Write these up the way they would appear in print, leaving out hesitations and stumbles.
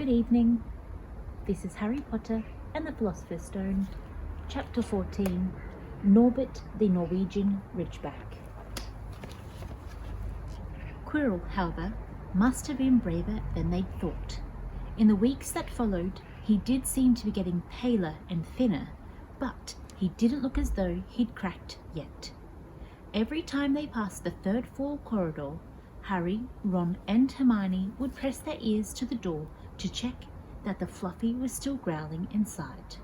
Good evening. This is Harry Potter and the Philosopher's Stone, Chapter 14, Norbert the Norwegian Ridgeback. Quirrell, however, must have been braver than they'd thought. In the weeks that followed, he did seem to be getting paler and thinner, but he didn't look as though he'd cracked yet. Every time they passed the third floor corridor, Harry, Ron and Hermione would press their ears to the door to check that the Fluffy was still growling inside.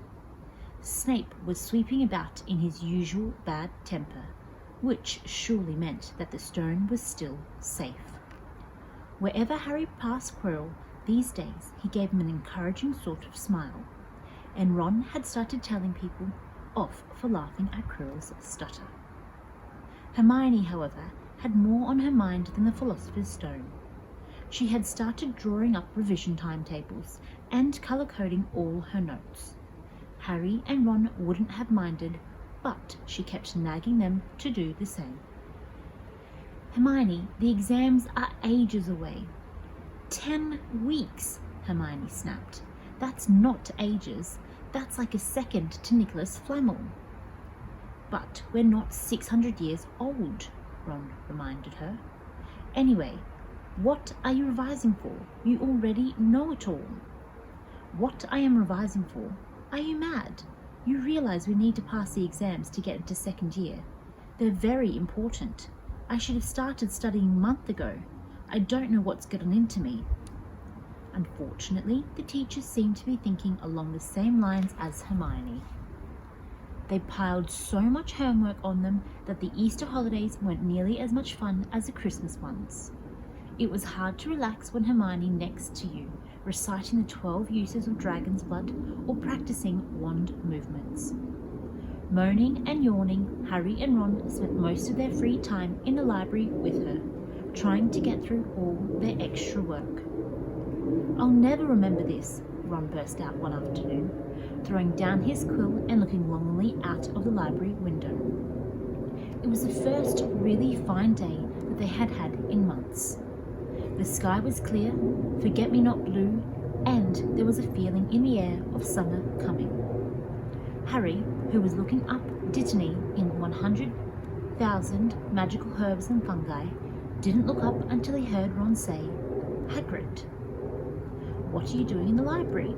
Snape was sweeping about in his usual bad temper, which surely meant that the stone was still safe. Wherever Harry passed Quirrell these days, he gave him an encouraging sort of smile, and Ron had started telling people off for laughing at Quirrell's stutter. Hermione, however, had more on her mind than the Philosopher's Stone. She had started drawing up revision timetables and colour-coding all her notes. Harry and Ron wouldn't have minded, but she kept nagging them to do the same. Hermione, the exams are ages away. 10 weeks, Hermione snapped. That's not ages. That's like a second to Nicholas Flamel. But we're not 600 years old, Ron reminded her. Anyway, what are you revising for? You already know it all. What I am revising for? Are you mad? You realise we need to pass the exams to get into second year. They're very important. I should have started studying a month ago. I don't know what's gotten into me. Unfortunately, the teachers seemed to be thinking along the same lines as Hermione. They piled so much homework on them that the Easter holidays weren't nearly as much fun as the Christmas ones. It was hard to relax when Hermione next to you, reciting the 12 uses of dragon's blood or practicing wand movements. Moaning and yawning, Harry and Ron spent most of their free time in the library with her, trying to get through all their extra work. I'll never remember this, Ron burst out one afternoon, throwing down his quill and looking longingly out of the library window. It was the first really fine day that they had had in months. The sky was clear, forget-me-not blue, and there was a feeling in the air of summer coming. Harry, who was looking up Dittany in 100,000 magical herbs and fungi, didn't look up until he heard Ron say, "Hagrid." "What are you doing in the library?"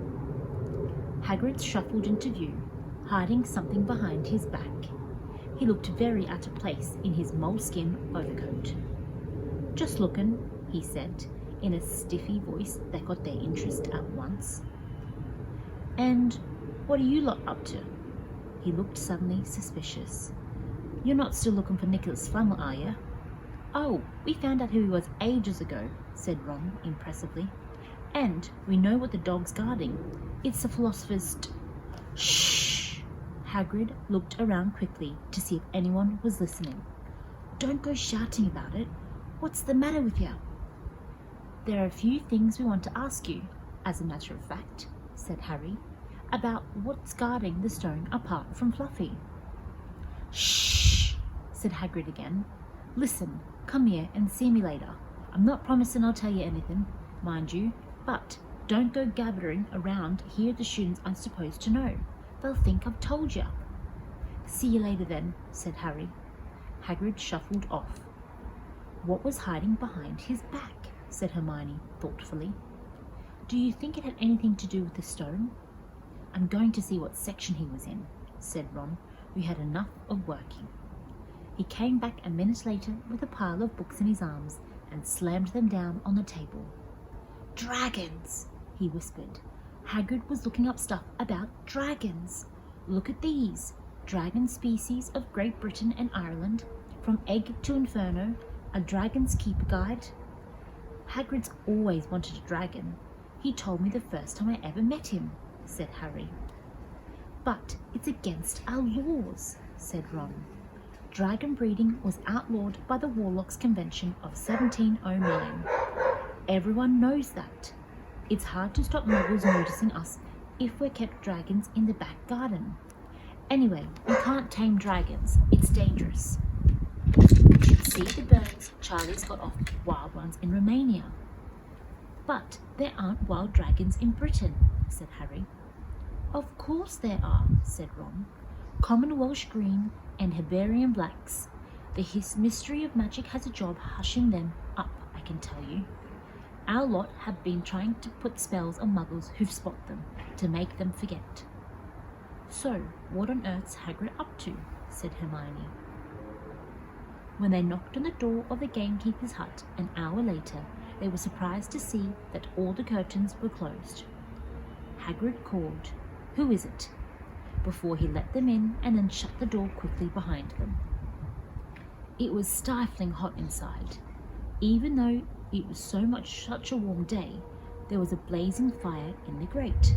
Hagrid shuffled into view, hiding something behind his back. He looked very out of place in his moleskin overcoat. "Just lookin'," he said, in a stiffy voice that got their interest at once. "And what are you lot up to?" He looked suddenly suspicious. "You're not still looking for Nicholas Flamel, are you?" "Oh, we found out who he was ages ago," said Ron impressively. "And we know what the dog's guarding. It's the Philosopher's Shh! Hagrid looked around quickly to see if anyone was listening. "Don't go shouting about it. What's the matter with you?" "There are a few things we want to ask you, as a matter of fact," said Harry, "about what's guarding the stone apart from Fluffy." "Shh!" said Hagrid again. "Listen, come here and see me later. I'm not promising I'll tell you anything, mind you, but don't go gabbering around here the students aren't supposed to know. They'll think I've told you." "See you later then," said Harry. Hagrid shuffled off. "What was hiding behind his back?" said Hermione thoughtfully. "Do you think it had anything to do with the stone?" "I'm going to see what section he was in," said Ron, who had enough of working. He came back a minute later with a pile of books in his arms and slammed them down on the table. "Dragons!" he whispered. Hagrid was looking up stuff about dragons. "Look at these. Dragon species of Great Britain and Ireland, from egg to inferno, a dragon's keeper guide." "Hagrid's always wanted a dragon. He told me the first time I ever met him," said Harry. "But it's against our laws," said Ron. "Dragon breeding was outlawed by the Warlocks Convention of 1709. Everyone knows that. It's hard to stop muggles noticing us if we're kept dragons in the back garden. Anyway, you can't tame dragons. It's dangerous. See the birds Charlie's got off wild ones in Romania." But there aren't wild dragons in Britain, said Harry. Of course there are, said Ron. Common Welsh green and Hibernian blacks. The mystery of magic has a job hushing them up, I can tell you. Our lot have been trying to put spells on muggles who've spot them, to make them forget. So, what on earth's Hagrid up to? Said Hermione. When they knocked on the door of the gamekeeper's hut an hour later, they were surprised to see that all the curtains were closed. Hagrid called, "Who is it?" before he let them in and then shut the door quickly behind them. It was stifling hot inside. Even though it was such a warm day, there was a blazing fire in the grate.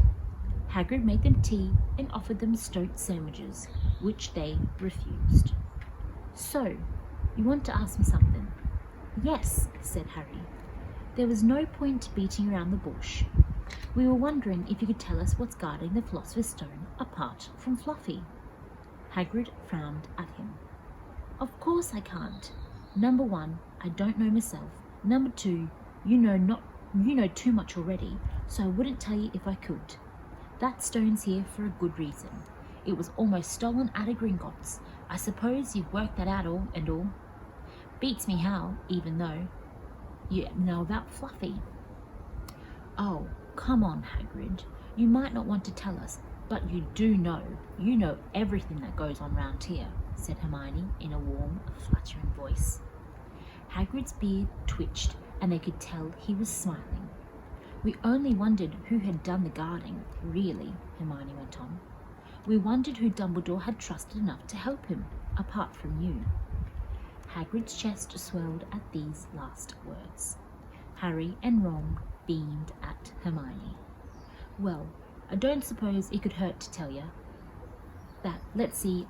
Hagrid made them tea and offered them stoat sandwiches, which they refused. "So, you want to ask me something?" "Yes," said Harry. There was no point beating around the bush. "We were wondering if you could tell us what's guarding the Philosopher's Stone apart from Fluffy." Hagrid frowned at him. "Of course I can't. Number 1, I don't know myself. Number 2, you know too much already, so I wouldn't tell you if I could. That stone's here for a good reason. It was almost stolen out of Gringotts. I suppose you've worked that out all. Beats me how, even though you know about Fluffy." "Oh, come on, Hagrid. You might not want to tell us, but you do know. You know everything that goes on round here," said Hermione in a warm, flattering voice. Hagrid's beard twitched, and they could tell he was smiling. "We only wondered who had done the guarding, really," Hermione went on. "We wondered who Dumbledore had trusted enough to help him, apart from you." Hagrid's chest swelled at these last words. Harry and Ron beamed at Hermione. "Well, I don't suppose it could hurt to tell you that, let's see,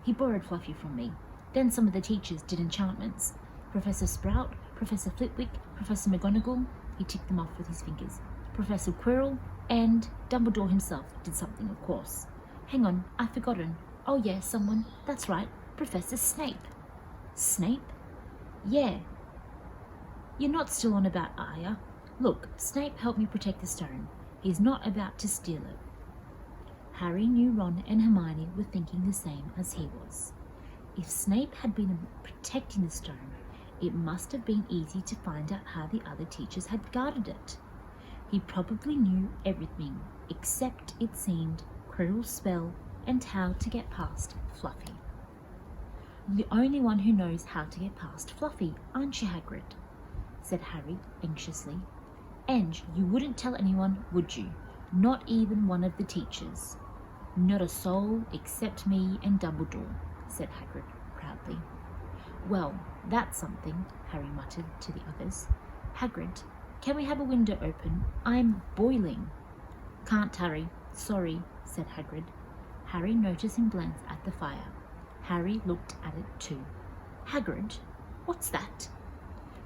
he borrowed Fluffy from me. Then some of the teachers did enchantments. Professor Sprout, Professor Flitwick, Professor McGonagall," he ticked them off with his fingers, "Professor Quirrell, and Dumbledore himself did something, of course. Hang on, I've forgotten. Oh yeah, someone, that's right, Professor Snape." "Snape?" "Yeah. You're not still on about, are ya? Look, Snape helped me protect the stone. He's not about to steal it." Harry knew Ron and Hermione were thinking the same as he was. If Snape had been protecting the stone, it must have been easy to find out how the other teachers had guarded it. He probably knew everything, except, it seemed, Quirrell's spell and how to get past Fluffy. "The only one who knows how to get past Fluffy, aren't you, Hagrid?" said Harry anxiously. "And you wouldn't tell anyone, would you? Not even one of the teachers?" "Not a soul except me and Dumbledore," said Hagrid proudly. "Well, that's something," Harry muttered to the others. "Hagrid, can we have a window open? I'm boiling." "Can't, Harry. Sorry," said Hagrid. Harry noticed him glance at the fire. Harry looked at it too. "Hagrid, what's that?"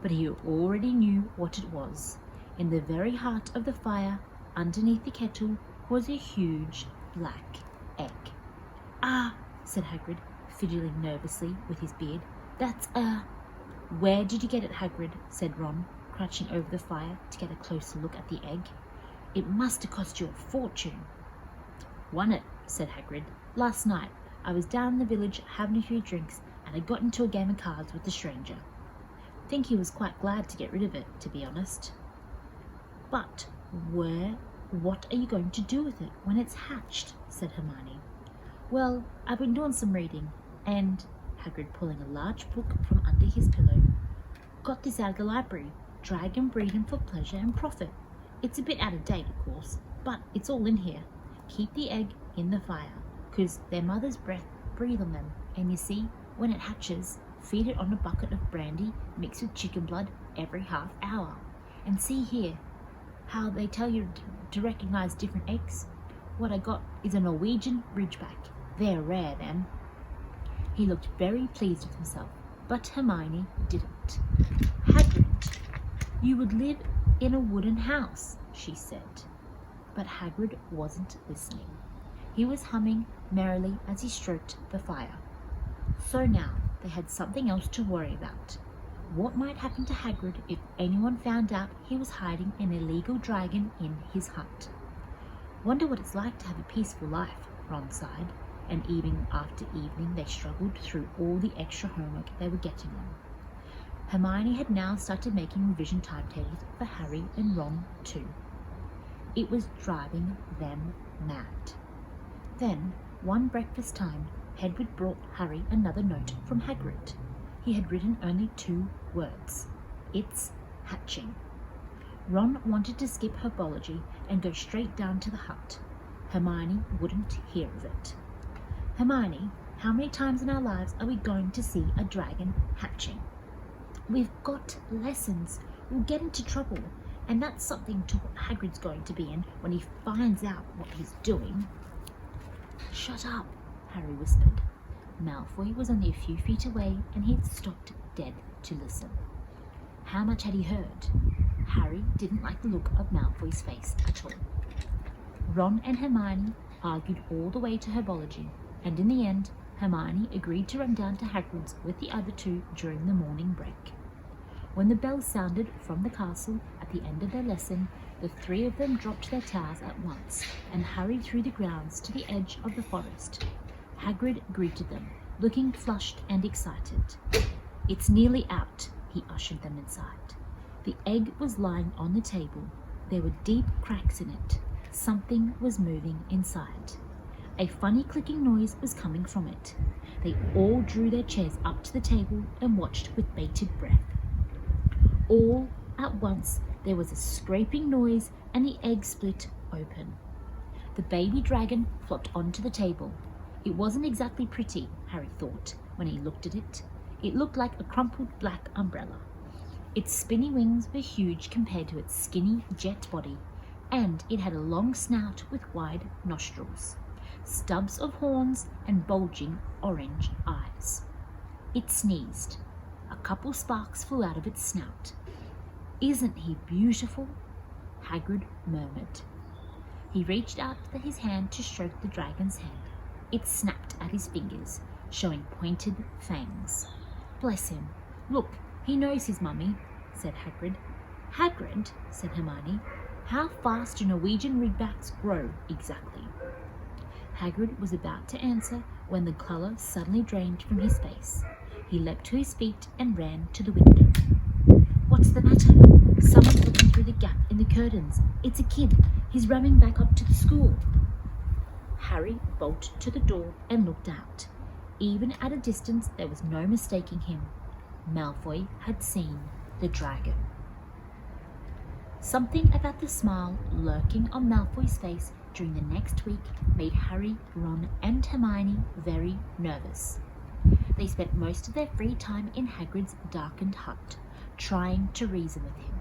But he already knew what it was. In the very heart of the fire, underneath the kettle, was a huge black egg. "Ah," said Hagrid, fiddling nervously with his beard. "That's "Where did you get it, Hagrid?" said Ron, crouching over the fire to get a closer look at the egg. "It must have cost you a fortune." "Won it," said Hagrid. "Last night. I was down in the village having a few drinks, and I got into a game of cards with a stranger. Think he was quite glad to get rid of it, to be honest." "But what are you going to do with it when it's hatched?" said Hermione. "Well, I've been doing some reading, and," Hagrid pulling a large book from under his pillow, "got this out of the library, Dragon Breeding for Pleasure and Profit. It's a bit out of date, of course, but it's all in here. Keep the egg in the fire, 'cause their mother's breath breathe on them, and you see, when it hatches, feed it on a bucket of brandy mixed with chicken blood every half hour. And see here, how they tell you to recognize different eggs. What I got is a Norwegian Ridgeback. They're rare, them." He looked very pleased with himself, but Hermione didn't. "Hagrid, you would live in a wooden house," she said. But Hagrid wasn't listening. He was humming merrily as he stroked the fire. So now they had something else to worry about. What might happen to Hagrid if anyone found out he was hiding an illegal dragon in his hut? Wonder what it's like to have a peaceful life, Ron sighed, and evening after evening they struggled through all the extra homework they were getting on. Hermione had now started making revision timetables for Harry and Ron too. It was driving them mad. Then, one breakfast time, Hedwig brought Harry another note from Hagrid. He had written only 2 words. It's hatching. Ron wanted to skip herbology and go straight down to the hut. Hermione wouldn't hear of it. Hermione, how many times in our lives are we going to see a dragon hatching? We've got lessons. We'll get into trouble. And that's something to what Hagrid's going to be in when he finds out what he's doing. Shut up, Harry whispered. Malfoy was only a few feet away and he had stopped dead to listen. How much had he heard? Harry didn't like the look of Malfoy's face at all. Ron and Hermione argued all the way to herbology, and in the end, Hermione agreed to run down to Hagrid's with the other 2 during the morning break. When the bell sounded from the castle at the end of their lesson, the 3 of them dropped their towels at once and hurried through the grounds to the edge of the forest. Hagrid greeted them, looking flushed and excited. It's nearly out, he ushered them inside. The egg was lying on the table. There were deep cracks in it. Something was moving inside. A funny clicking noise was coming from it. They all drew their chairs up to the table and watched with bated breath. All at once there was a scraping noise and the egg split open. The baby dragon flopped onto the table. It wasn't exactly pretty, Harry thought, when he looked at it. It looked like a crumpled black umbrella. Its spinny wings were huge compared to its skinny jet body, and it had a long snout with wide nostrils, stubs of horns and bulging orange eyes. It sneezed. A couple sparks flew out of its snout. Isn't he beautiful? Hagrid murmured. He reached out his hand to stroke the dragon's head. It snapped at his fingers, showing pointed fangs. Bless him. Look, he knows his mummy, said Hagrid. Hagrid, said Hermione, how fast do Norwegian Ridgebacks grow exactly? Hagrid was about to answer when the colour suddenly drained from his face. He leapt to his feet and ran to the window. What's the matter? Someone's looking through the gap in the curtains. It's a kid. He's running back up to the school. Harry bolted to the door and looked out. Even at a distance, there was no mistaking him. Malfoy had seen the dragon. Something about the smile lurking on Malfoy's face during the next week made Harry, Ron and Hermione very nervous. They spent most of their free time in Hagrid's darkened hut, trying to reason with him.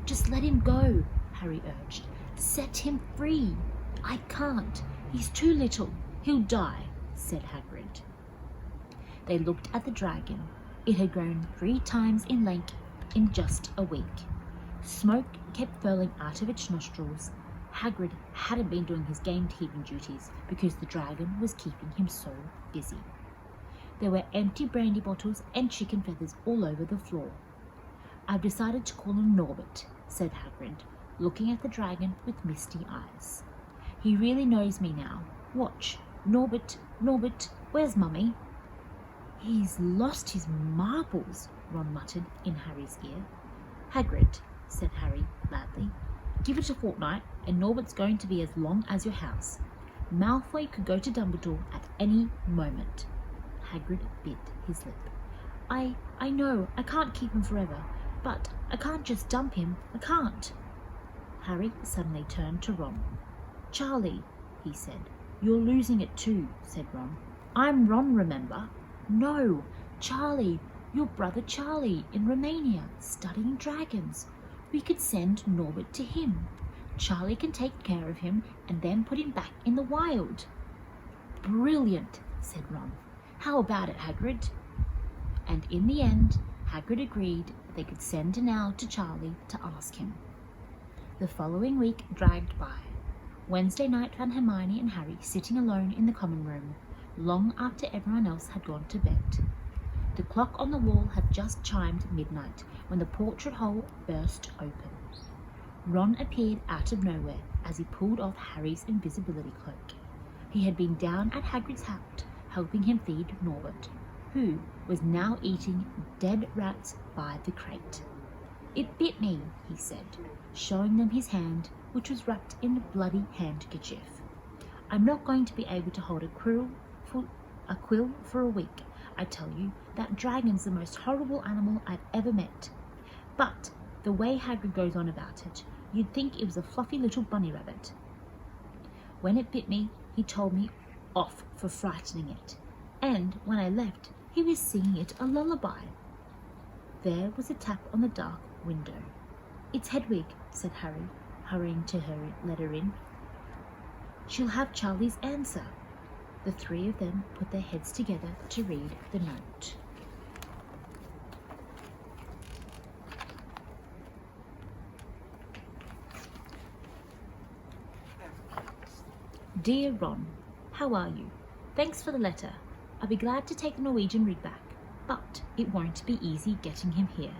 Just let him go, Harry urged. Set him free. I can't. He's too little. He'll die, said Hagrid. They looked at the dragon. It had grown 3 times in length in just a week. Smoke kept furling out of its nostrils. Hagrid hadn't been doing his gamekeeping duties because the dragon was keeping him so busy. There were empty brandy bottles and chicken feathers all over the floor. I've decided to call him Norbert, said Hagrid, looking at the dragon with misty eyes. He really knows me now. Watch. Norbert, Norbert, where's Mummy? He's lost his marbles, Ron muttered in Harry's ear. Hagrid, said Harry loudly, give it a fortnight and Norbert's going to be as long as your house. Malfoy could go to Dumbledore at any moment. Hagrid bit his lip. I know, I can't keep him forever, but I can't just dump him, I can't. Harry suddenly turned to Ron. Charlie, he said. You're losing it too, said Ron. I'm Ron, remember? No, Charlie, your brother Charlie in Romania, studying dragons. We could send Norbert to him. Charlie can take care of him and then put him back in the wild. Brilliant, said Ron. How about it, Hagrid? And in the end, Hagrid agreed they could send an owl to Charlie to ask him. The following week dragged by. Wednesday night found Hermione and Harry sitting alone in the common room, long after everyone else had gone to bed. The clock on the wall had just chimed midnight when the portrait hole burst open. Ron appeared out of nowhere as he pulled off Harry's invisibility cloak. He had been down at Hagrid's hut helping him feed Norbert, who was now eating dead rats by the crate. "It bit me," he said, showing them his hand, which was wrapped in a bloody handkerchief. "I'm not going to be able to hold a quill for a week. I tell you, that dragon's the most horrible animal I've ever met. But the way Hagrid goes on about it, you'd think it was a fluffy little bunny rabbit. When it bit me, he told me off for frightening it, and when I left, he was singing it a lullaby." There was a tap on the dark window. "It's Hedwig," said Harry, hurrying to let her in. "She'll have Charlie's answer." The three of them put their heads together to read the note. Dear Ron, how are you? Thanks for the letter. I'll be glad to take the Norwegian Ridgeback, but it won't be easy getting him here.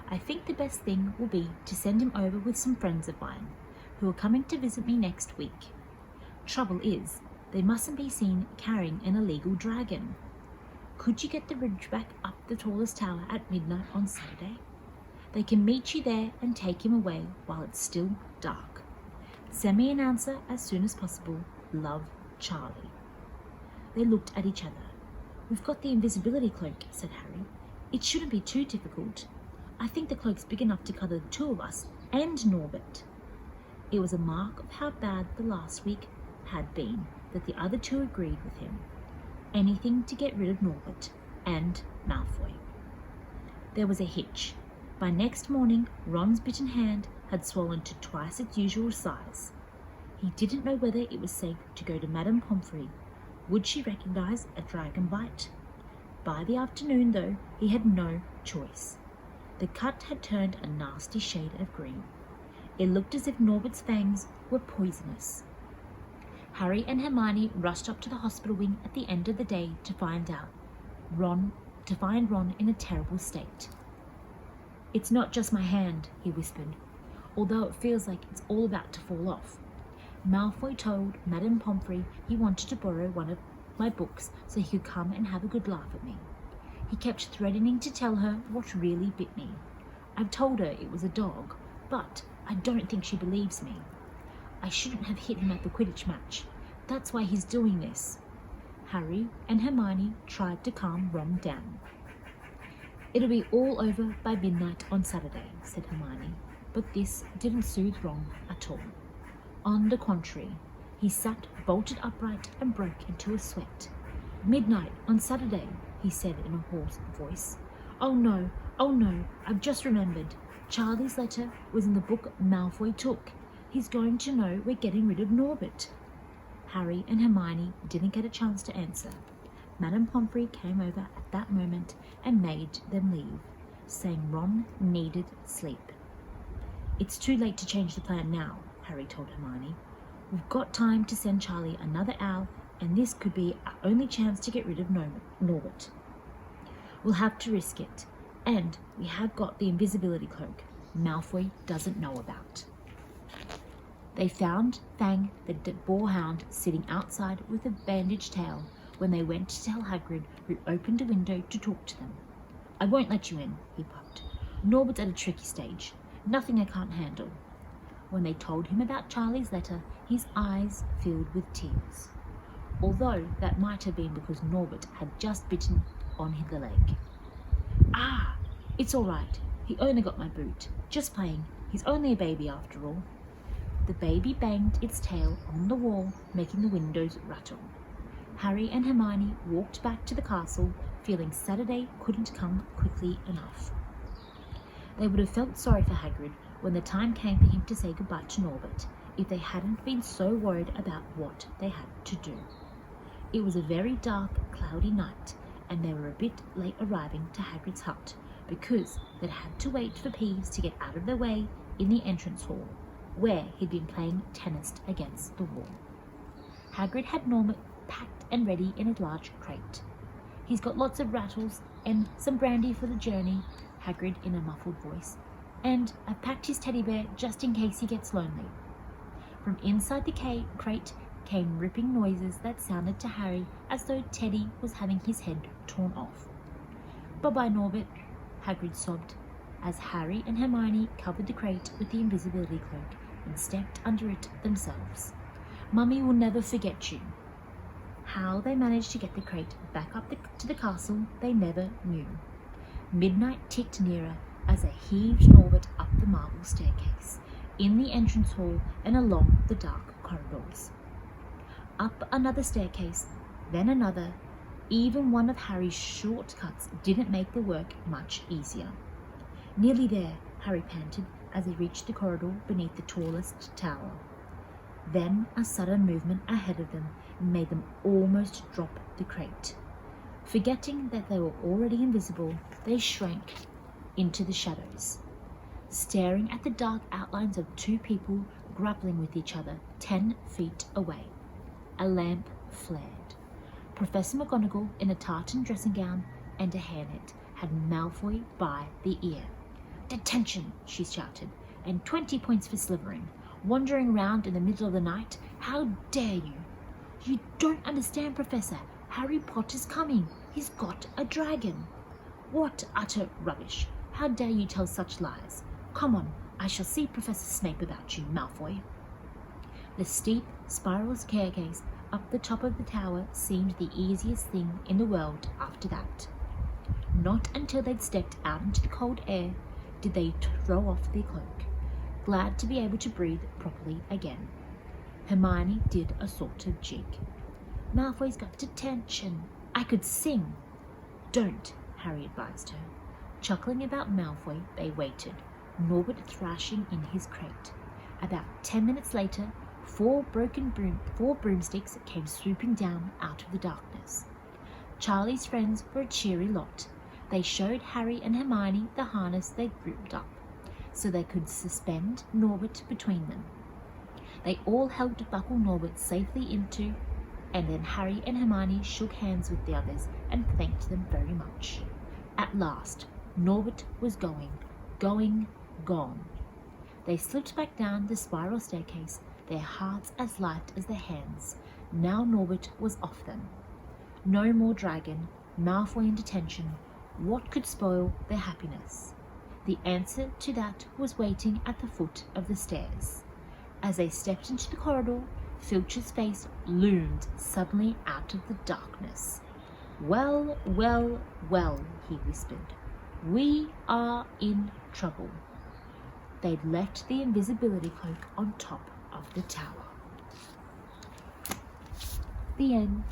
I think the best thing will be to send him over with some friends of mine, who are coming to visit me next week. Trouble is, they mustn't be seen carrying an illegal dragon. Could you get the Ridgeback up the tallest tower at midnight on Saturday? They can meet you there and take him away while it's still dark. Send me an answer as soon as possible. Love, Charlie." They looked at each other. "We've got the invisibility cloak," said Harry. "It shouldn't be too difficult. I think the cloak's big enough to cover the two of us and Norbert." It was a mark of how bad the last week had been that the other two agreed with him. Anything to get rid of Norbert and Malfoy. There was a hitch. By next morning, Ron's bitten hand had swollen to twice its usual size. He didn't know whether it was safe to go to Madame Pomfrey. Would she recognise a dragon bite? By the afternoon, though, he had no choice. The cut had turned a nasty shade of green. It looked as if Norbert's fangs were poisonous. Harry and Hermione rushed up to the hospital wing at the end of the day to find Ron in a terrible state. "It's not just my hand," he whispered, "although it feels like it's all about to fall off. Malfoy told Madame Pomfrey he wanted to borrow one of my books so he could come and have a good laugh at me. He kept threatening to tell her what really bit me. I've told her it was a dog, but I don't think she believes me. I shouldn't have hit him at the Quidditch match. That's why he's doing this." Harry and Hermione tried to calm Ron down. "It'll be all over by midnight on Saturday," said Hermione, but this didn't soothe Ron at all. On the contrary, he sat bolted upright and broke into a sweat. "Midnight on Saturday," he said in a hoarse voice. Oh no, I've just remembered. Charlie's letter was in the book Malfoy took. He's going to know we're getting rid of Norbert." Harry and Hermione didn't get a chance to answer. Madame Pomfrey came over at that moment and made them leave, saying Ron needed sleep. "It's too late to change the plan now," Harry told Hermione. "We've got time to send Charlie another owl, and this could be our only chance to get rid of Norbert. We'll have to risk it, and we have got the invisibility cloak Malfoy doesn't know about." They found Fang the boarhound sitting outside with a bandaged tail when they went to tell Hagrid, who opened a window to talk to them. "I won't let you in," he puffed. "Norbert's at a tricky stage. Nothing I can't handle." When they told him about Charlie's letter, his eyes filled with tears, although that might have been because Norbert had just bitten on the leg. "Ah, it's all right. He only got my boot. Just playing. He's only a baby after all." The baby banged its tail on the wall, making the windows rattle. Harry and Hermione walked back to the castle, feeling Saturday couldn't come quickly enough. They would have felt sorry for Hagrid when the time came for him to say goodbye to Norbert, if they hadn't been so worried about what they had to do. It was a very dark, cloudy night, and they were a bit late arriving to Hagrid's hut, because they'd had to wait for Peeves to get out of their way in the entrance hall, where he'd been playing tennis against the wall. Hagrid had Norbert packed and ready in a large crate. "He's got lots of rattles and some brandy for the journey, Hagrid in a muffled voice, and I've packed his teddy bear just in case he gets lonely. From inside the crate came ripping noises that sounded to Harry as though Teddy was having his head torn off. "Bye-bye, Norbert," Hagrid sobbed, as Harry and Hermione covered the crate with the invisibility cloak and stepped under it themselves. "Mummy will never forget you." How they managed to get the crate back up to the castle, they never knew. Midnight ticked nearer as they heaved Norbert up the marble staircase, in the entrance hall and along the dark corridors. Up another staircase, then another. Even one of Harry's shortcuts didn't make the work much easier. "Nearly there," Harry panted as they reached the corridor beneath the tallest tower. Then a sudden movement ahead of them made them almost drop the crate. Forgetting that they were already invisible, they shrank into the shadows, staring at the dark outlines of two people grappling with each other 10 feet away. A lamp flared. Professor McGonagall, in a tartan dressing gown and a hairnet, had Malfoy by the ear. "Detention!" she shouted, "and 20 points for slivering. Wandering around in the middle of the night? How dare you!" "You don't understand, Professor. Harry Potter's coming. He's got a dragon." "What utter rubbish! How dare you tell such lies? Come on, I shall see Professor Snape about you, Malfoy." The steep, spiral staircase up the top of the tower seemed the easiest thing in the world after that. Not until they'd stepped out into the cold air did they throw off their cloak, glad to be able to breathe properly again. Hermione did a sort of jig. "Malfoy's got detention. I could sing." "Don't," Harry advised her. Chuckling about Malfoy, they waited, Norbert thrashing in his crate. About 10 minutes later, four broomsticks came swooping down out of the darkness. Charlie's friends were a cheery lot. They showed Harry and Hermione the harness they'd ripped up, so they could suspend Norbert between them. They all helped buckle Norbert safely into, and then Harry and Hermione shook hands with the others and thanked them very much. At last, Norbert was gone. They slipped back down the spiral staircase, their hearts as light as their hands. Now Norbert was off them. No more dragon, Malfoy in detention. What could spoil their happiness? The answer to that was waiting at the foot of the stairs. As they stepped into the corridor, Filch's face loomed suddenly out of the darkness. Well, well, well," he whispered. "We are in trouble." They'd left the invisibility cloak on top of the tower. The end.